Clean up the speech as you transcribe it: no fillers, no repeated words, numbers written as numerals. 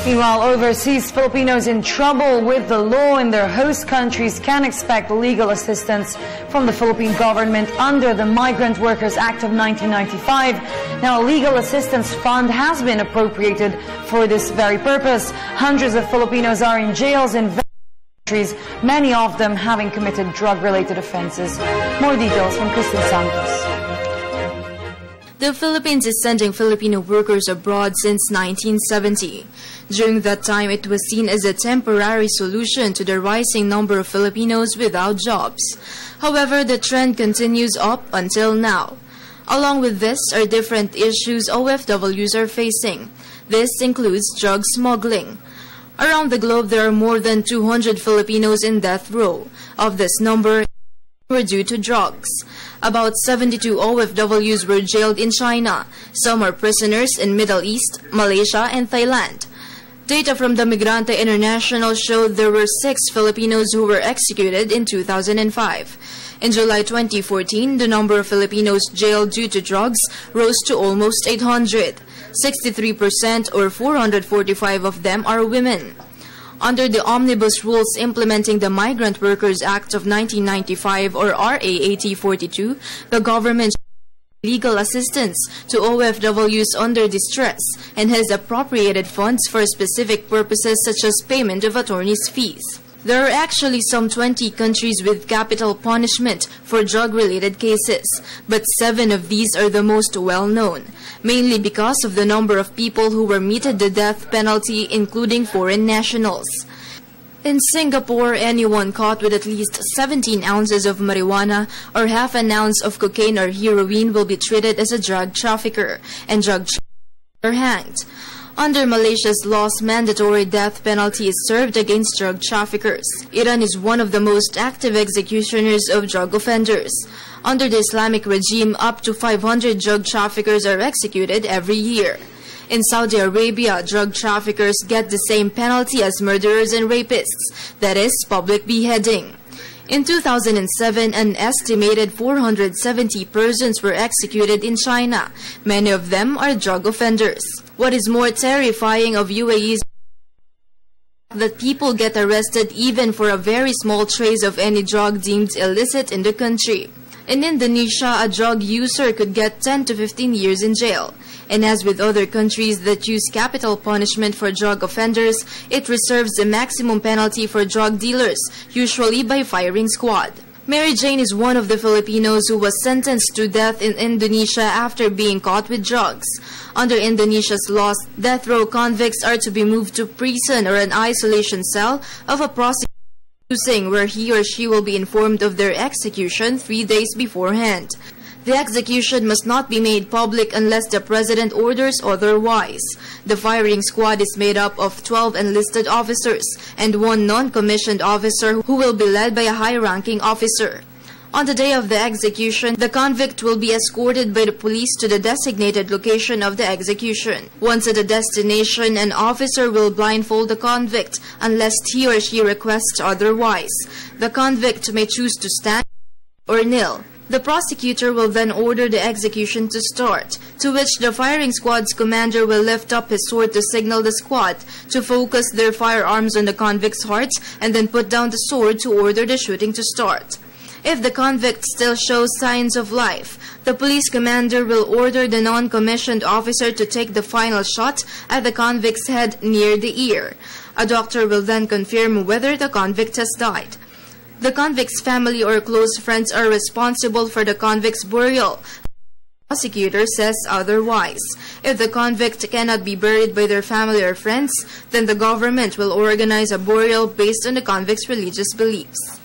Meanwhile, overseas Filipinos in trouble with the law in their host countries can expect legal assistance from the Philippine government under the Migrant Workers Act of 1995. Now, a legal assistance fund has been appropriated for this very purpose. Hundreds of Filipinos are in jails in various countries, many of them having committed drug-related offenses. More details from Santos. The Philippines is sending Filipino workers abroad since 1970. During that time, it was seen as a temporary solution to the rising number of Filipinos without jobs. However, the trend continues up until now. Along with this are different issues OFWs are facing. This includes drug smuggling. Around the globe, there are more than 200 Filipinos in death row. Of this number, were due to drugs. About 72 OFWs were jailed in China. Some are prisoners in Middle East, Malaysia, and Thailand. Data from the Migrante International showed there were 6 Filipinos who were executed in 2005. In July 2014, the number of Filipinos jailed due to drugs rose to almost 800. 63% or 445 of them are women. Under the omnibus rules implementing the Migrant Workers Act of 1995 or RA 8042, the government legal assistance to OFWs under distress and has appropriated funds for specific purposes such as payment of attorney's fees. There are actually some 20 countries with capital punishment for drug-related cases, but 7 of these are the most well-known, mainly because of the number of people who were meted the death penalty, including foreign nationals. In Singapore, anyone caught with at least 17 ounces of marijuana or half an ounce of cocaine or heroin will be treated as a drug trafficker, and drug traffickers are hanged. Under Malaysia's laws, mandatory death penalty is served against drug traffickers. Iran is one of the most active executioners of drug offenders. Under the Islamic regime, up to 500 drug traffickers are executed every year. In Saudi Arabia, drug traffickers get the same penalty as murderers and rapists, that is, public beheading. In 2007, an estimated 470 persons were executed in China. Many of them are drug offenders. What is more terrifying of UAE's that people get arrested even for a very small trace of any drug deemed illicit in the country. In Indonesia, a drug user could get 10 to 15 years in jail. And as with other countries that use capital punishment for drug offenders, it reserves the maximum penalty for drug dealers, usually by firing squad. Mary Jane is one of the Filipinos who was sentenced to death in Indonesia after being caught with drugs. Under Indonesia's laws, death row convicts are to be moved to prison or an isolation cell of a prosecutor, where he or she will be informed of their execution 3 days beforehand. The execution must not be made public unless the president orders otherwise. The firing squad is made up of 12 enlisted officers and 1 non-commissioned officer who will be led by a high-ranking officer. On the day of the execution, the convict will be escorted by the police to the designated location of the execution. Once at the destination, an officer will blindfold the convict unless he or she requests otherwise. The convict may choose to stand or kneel. The prosecutor will then order the execution to start, to which the firing squad's commander will lift up his sword to signal the squad to focus their firearms on the convict's heart and then put down the sword to order the shooting to start. If the convict still shows signs of life, the police commander will order the non-commissioned officer to take the final shot at the convict's head near the ear. A doctor will then confirm whether the convict has died. The convict's family or close friends are responsible for the convict's burial. The prosecutor says otherwise. If the convict cannot be buried by their family or friends, then the government will organize a burial based on the convict's religious beliefs.